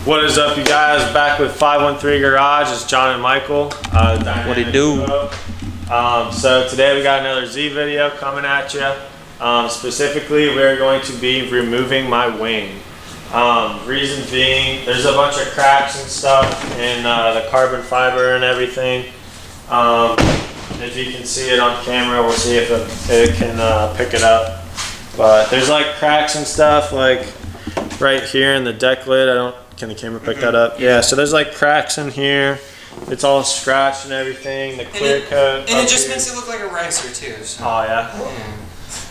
What is up, you guys? Back with 513 Garage. It's John and Michael. What it do? So today we got another Z video coming at you. Specifically, we're going to be removing my wing. Reason being, there's a bunch of cracks and stuff in the carbon fiber and everything. If you can see it on camera, we'll see if it can pick it up. But there's like cracks and stuff like right here in the deck lid. Can the camera pick that up? Yeah, so there's like cracks in here. It's all scratched and everything. The clear coat. And it just makes it look like a ricer too. So. Oh yeah.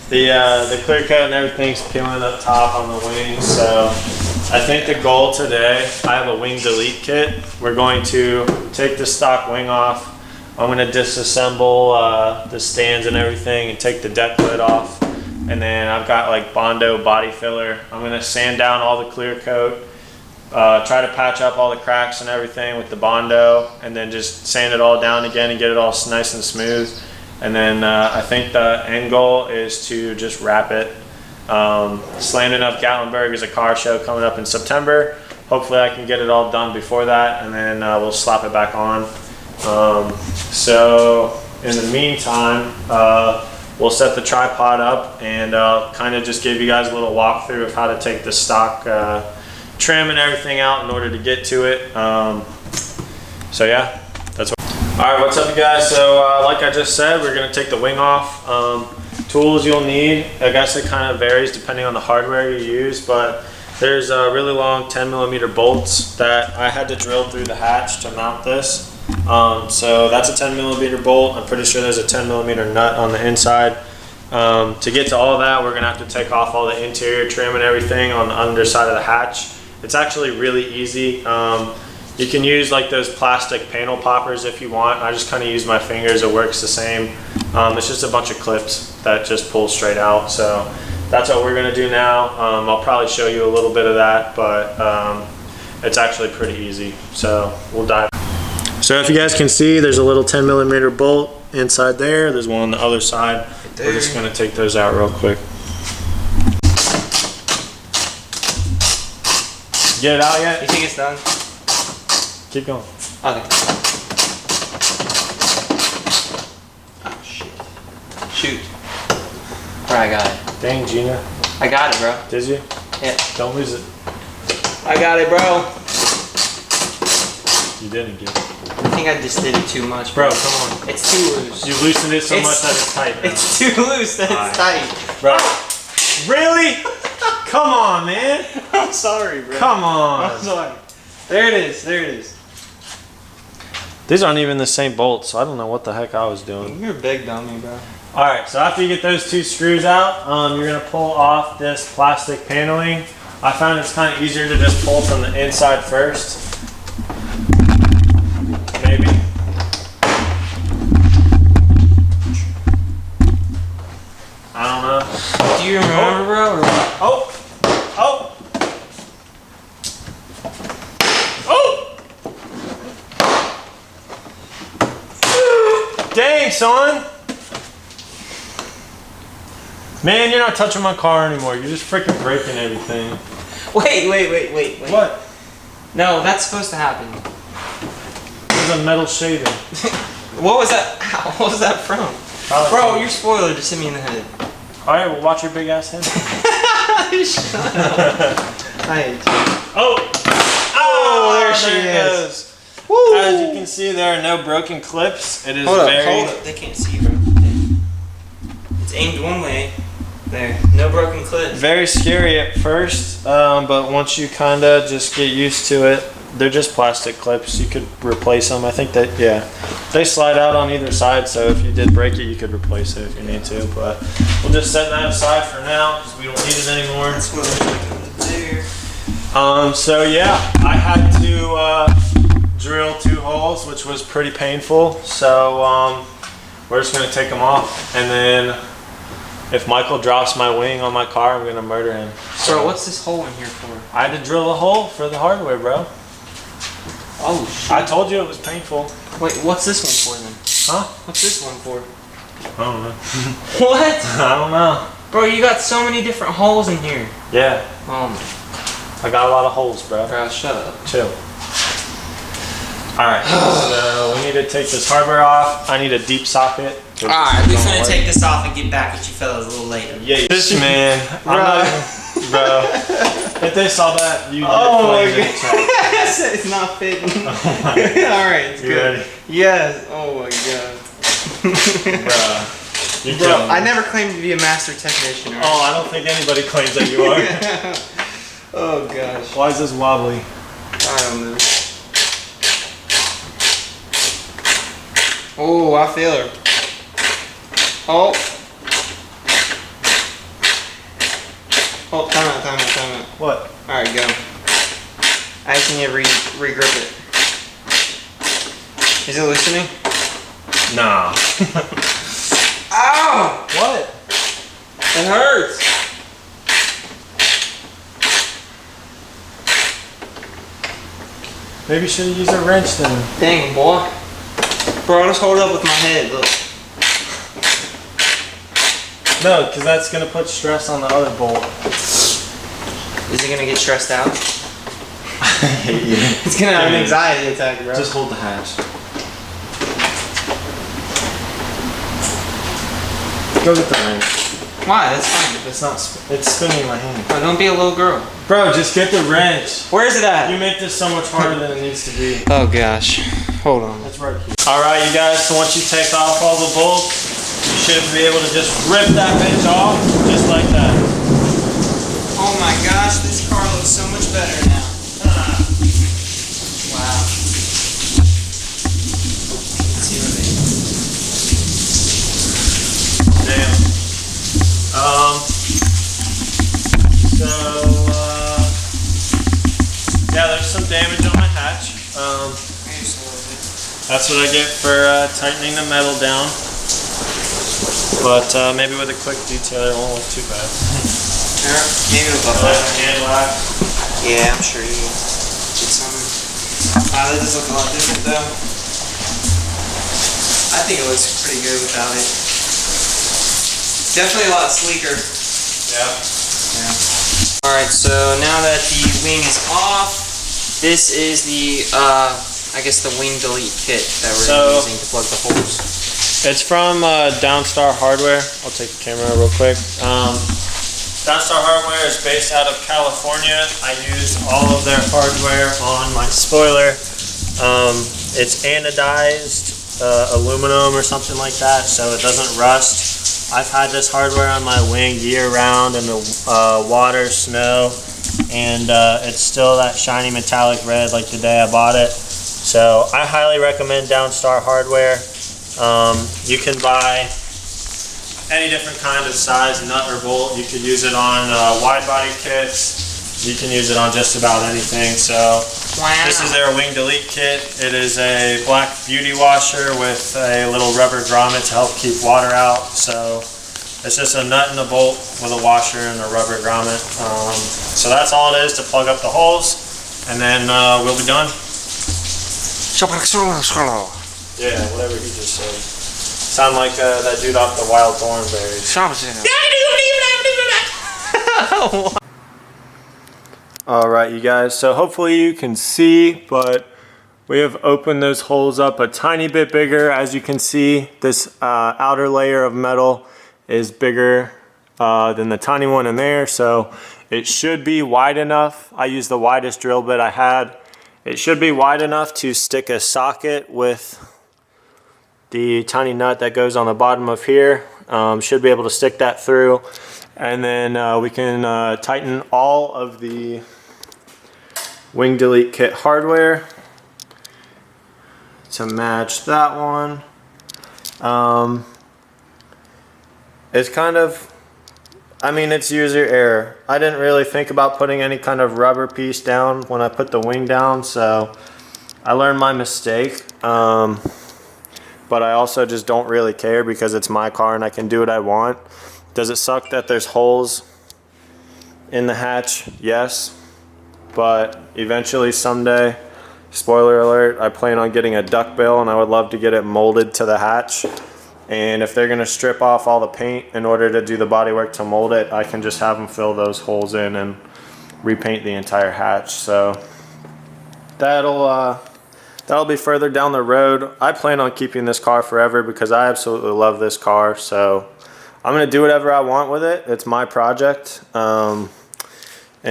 The clear coat and everything's peeling up top on the wings. So I think the goal today, I have a wing delete kit. We're going to take the stock wing off. I'm going to disassemble the stands and everything and take the deck lid off. And then I've got like Bondo body filler. I'm going to sand down all the clear coat. Try to patch up all the cracks and everything with the Bondo, and then just sand it all down again and get it all nice and smooth. And then I think the end goal is to just wrap it. Slanding Up Gatlinburg is a car show coming up in September. Hopefully I can get it all done before that, and then we'll slap it back on. So in the meantime, we'll set the tripod up and kind of just give you guys a little walkthrough of how to take the stock trim and everything out in order to get to it. So yeah, that's what. All right, what's up, you guys? So like I just said, we're gonna take the wing off. Tools you'll need, I guess it kind of varies depending on the hardware you use, but there's really long 10mm bolts that I had to drill through the hatch to mount this. So that's a 10mm bolt. I'm pretty sure there's a 10mm nut on the inside. To get to all that, we're gonna have to take off all the interior trim and everything on the underside of the hatch. It's actually really easy. You can use like those plastic panel poppers if you want. I just kind of use my fingers, it works the same. It's just a bunch of clips that just pull straight out. So that's what we're gonna do now. I'll probably show you a little bit of that, but it's actually pretty easy. So we'll dive. So if you guys can see, there's a little 10mm bolt inside there. There's one on the other side. We're just gonna take those out real quick. Get it out yet? You think it's done? Keep going. Okay. Oh shit. Shoot. Alright, I got it. Dang, Gina. I got it, bro. Did you? Yeah. Don't lose it. I got it, bro. You didn't get it. I think I just did it too much, bro. Come on. It's too loose. You loosened it so much that it's tight now. It's too loose that it's tight. Bro. Really? Come on, man. I'm sorry, bro. Come on. I'm sorry. There it is. There it is. These aren't even the same bolts, so I don't know what the heck I was doing. You're a big dummy, bro. Alright, so after you get those two screws out, you're going to pull off this plastic paneling. I found it's kind of easier to just pull from the inside first. Maybe. I don't know. Do you remember, bro? Or what? Oh! Oh! Dang, son! Man, you're not touching my car anymore. You're just freaking breaking everything. Wait. What? No, that's supposed to happen. There's a metal shaving. What was that? Ow, what was that from? Bro, your spoiler just hit me in the head. Alright, well, watch your big ass head. Shut up. I hate you. Oh, there she is. Woo. As you can see, there are no broken clips. It is Hold very... up. They can't see, bro. It's aimed one way. There. No broken clips. Very scary at first, but once you kind of just get used to it, they're just plastic clips. You could replace them. I think that, yeah, they slide out on either side, so if you did break it, you could replace it if you need to, but we'll just set that aside for now because we don't need it anymore. That's what I'm going to do. So yeah, I had to drill 2 holes, which was pretty painful, so we're just going to take them off, and then if Michael drops my wing on my car, I'm going to murder him. So, bro, what's this hole in here for? I had to drill a hole for the hardware, bro. Oh, shit. I told you it was painful. Wait, what's this one for then? Huh? What's this one for? I don't know. What? I don't know. Bro, you got so many different holes in here. Yeah. Oh my. I got a lot of holes, bro. Bro, shut up. Chill. Alright, so we need to take this hardware off. I need a deep socket. Alright, we're gonna take this off and get back at you fellas a little later. Yeah, this man. Bro. If they saw that, you oh my god. It's not fitting. Alright, it's good. Ready? Yes. Oh my god. Bruh. Bro, I never claimed to be a master technician. Right? Oh, I don't think anybody claims that you are. Oh gosh. Why is this wobbly? I don't know. Oh, I feel her. Oh. Oh, time out. What? Alright, go. I just need to re-grip it. Is it loosening? Nah. Ow! What? It hurts. Maybe you should have used a wrench then. Dang, boy. Bro, just hold up with my head, look. No, because that's going to put stress on the other bolt. Is it gonna get stressed out? I hate you. It's gonna have an anxiety attack, bro. Just hold the hatch. Go get the wrench. Why? That's fine. It's not. It's spinning my hand. Oh, don't be a little girl. Bro, just get the wrench. Where is it at? You make this so much harder than it needs to be. Oh gosh. Hold on. It's right here. All right, you guys. So once you take off all the bolts, you should be able to just rip that bitch off, just like that. Oh my gosh, this car looks so much better now. Wow. Let's see what they Damn. Yeah, there's some damage on my hatch. That's what I get for tightening the metal down. But maybe with a quick detailer, it won't look too bad. Maybe it'll buff out. Hand wax. Yeah, I'm sure you did something. That does look a lot different though. I think it looks pretty good without it. Definitely a lot sleeker. Yeah. Alright, so now that the wing is off, this is the, I guess the wing delete kit that we're using to plug the holes. It's from Downstar Hardware. I'll take the camera real quick. Downstar Hardware is based out of California. I use all of their hardware on my spoiler. It's anodized aluminum or something like that, so it doesn't rust. I've had this hardware on my wing year round in the water, snow, and it's still that shiny metallic red like the day I bought it. So I highly recommend Downstar Hardware. You can buy any different kind of size nut or bolt. You could use it on wide body kits. You can use it on just about anything. So this is their wing delete kit. It is a black beauty washer with a little rubber grommet to help keep water out. So it's just a nut and a bolt with a washer and a rubber grommet. So that's all it is to plug up the holes, and then we'll be done. Yeah, whatever he just said. Sound like that dude off the Wild Thornberries. Alright, you guys, so hopefully you can see, but we have opened those holes up a tiny bit bigger. As you can see, this outer layer of metal is bigger than the tiny one in there, so it should be wide enough. I used the widest drill bit I had. It should be wide enough to stick a socket with the tiny nut that goes on the bottom of here. Should be able to stick that through, and then we can tighten all of the wing delete kit hardware to match that one. It's kind of, I mean, it's user error. I didn't really think about putting any kind of rubber piece down when I put the wing down, so I learned my mistake. But I also just don't really care because it's my car and I can do what I want. Does it suck that there's holes in the hatch? Yes. But eventually someday, spoiler alert, I plan on getting a duckbill and I would love to get it molded to the hatch. And if they're gonna strip off all the paint in order to do the bodywork to mold it, I can just have them fill those holes in and repaint the entire hatch. So that'll be further down the road. I plan on keeping this car forever because I absolutely love this car. So I'm gonna do whatever I want with it. It's my project. And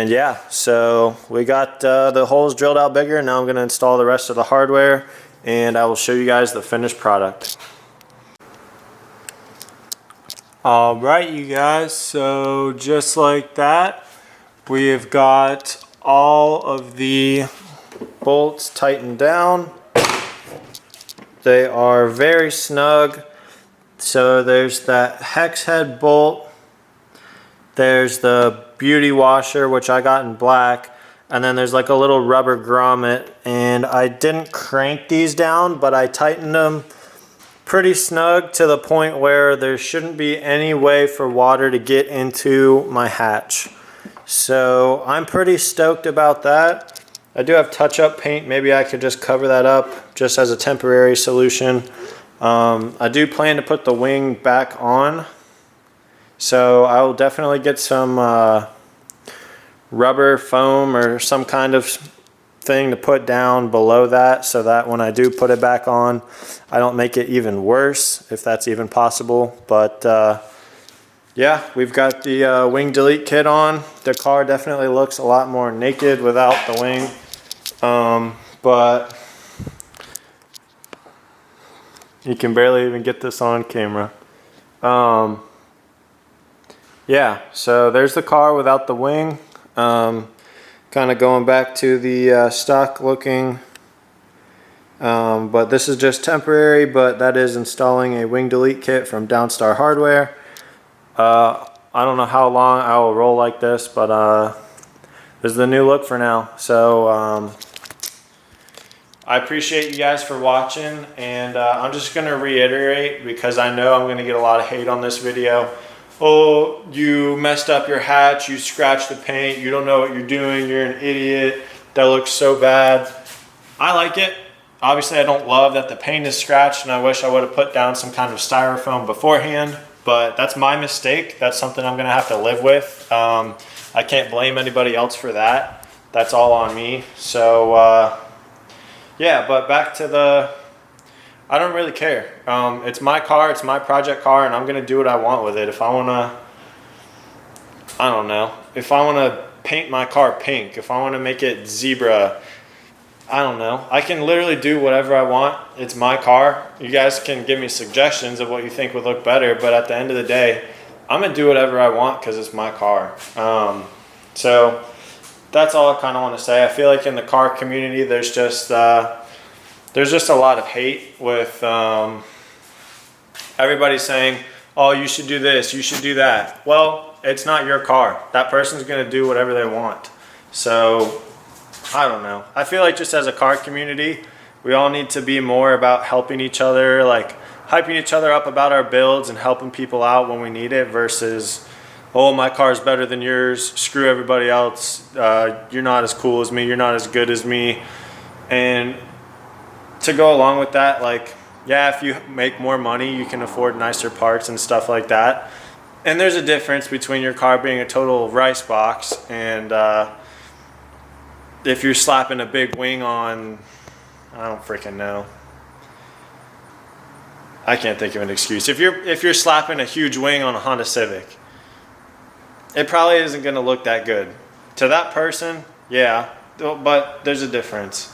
yeah, so we got the holes drilled out bigger. Now I'm gonna install the rest of the hardware and I will show you guys the finished product. All right, you guys, so just like that, we have got all of the bolts tightened down. They are very snug. So there's that hex head bolt. There's the beauty washer, which I got in black. And then there's like a little rubber grommet. And I didn't crank these down, but I tightened them pretty snug to the point where there shouldn't be any way for water to get into my hatch. So I'm pretty stoked about that. I do have touch-up paint. Maybe I could just cover that up just as a temporary solution. I do plan to put the wing back on. So I will definitely get some rubber foam or some kind of thing to put down below that so that when I do put it back on, I don't make it even worse, if that's even possible. But yeah, we've got the wing delete kit on. The car definitely looks a lot more naked without the wing. But you can barely even get this on camera. Yeah, so there's the car without the wing. Kind of going back to the stock looking. But this is just temporary, but that is installing a wing delete kit from Downstar hardware. I don't know how long I will roll like this, but this is the new look for now. So I appreciate you guys for watching, and I'm just going to reiterate because I know I'm going to get a lot of hate on this video. Oh, you messed up your hatch, you scratched the paint, you don't know what you're doing, you're an idiot, that looks so bad. I like it. Obviously I don't love that the paint is scratched, and I wish I would have put down some kind of styrofoam beforehand, but that's my mistake. That's something I'm gonna have to live with. I can't blame anybody else for that. That's all on me. So yeah, but back to the, I don't really care. It's my car, it's my project car, and I'm gonna do what I want with it. If I wanna, I don't know, if I wanna paint my car pink, if I wanna make it zebra, I don't know. I can literally do whatever I want. It's my car. You guys can give me suggestions of what you think would look better, but at the end of the day, I'm gonna do whatever I want because it's my car. So that's all I kind of want to say. I feel like in the car community, there's just a lot of hate with everybody saying, oh, you should do this, you should do that. Well, it's not your car. That person's going to do whatever they want. So I don't know. I feel like just as a car community, we all need to be more about helping each other, like hyping each other up about our builds and helping people out when we need it versus, oh, my car's better than yours, screw everybody else, you're not as cool as me, you're not as good as me. And to go along with that, like, yeah, if you make more money, you can afford nicer parts and stuff like that. And there's a difference between your car being a total rice box and if you're slapping a big wing on, I don't freaking know. I can't think of an excuse. If you're slapping a huge wing on a Honda Civic, it probably isn't going to look that good. To that person, yeah, but there's a difference.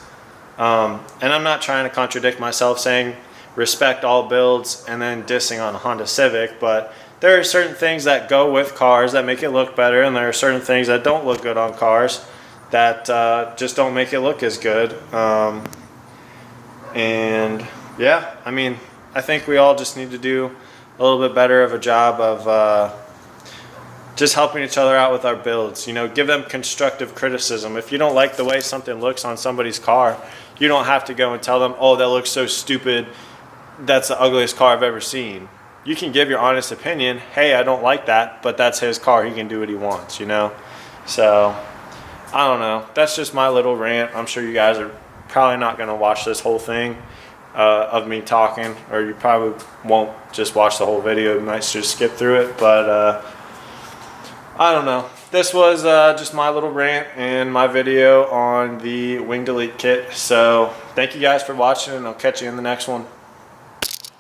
And I'm not trying to contradict myself saying respect all builds and then dissing on a Honda Civic, but there are certain things that go with cars that make it look better, and there are certain things that don't look good on cars that just don't make it look as good. And yeah, I mean, I think we all just need to do a little bit better of a job of just helping each other out with our builds. You know, give them constructive criticism. If you don't like the way something looks on somebody's car, you don't have to go and tell them, oh, that looks so stupid, that's the ugliest car I've ever seen. You can give your honest opinion, hey, I don't like that, but that's his car, he can do what he wants, you know? So, I don't know. That's just my little rant. I'm sure you guys are probably not going to watch this whole thing of me talking, or you probably won't just watch the whole video. You might just skip through it, but I don't know. this was just my little rant and my video on the wing delete kit. So thank you guys for watching, and I'll catch you in the next one.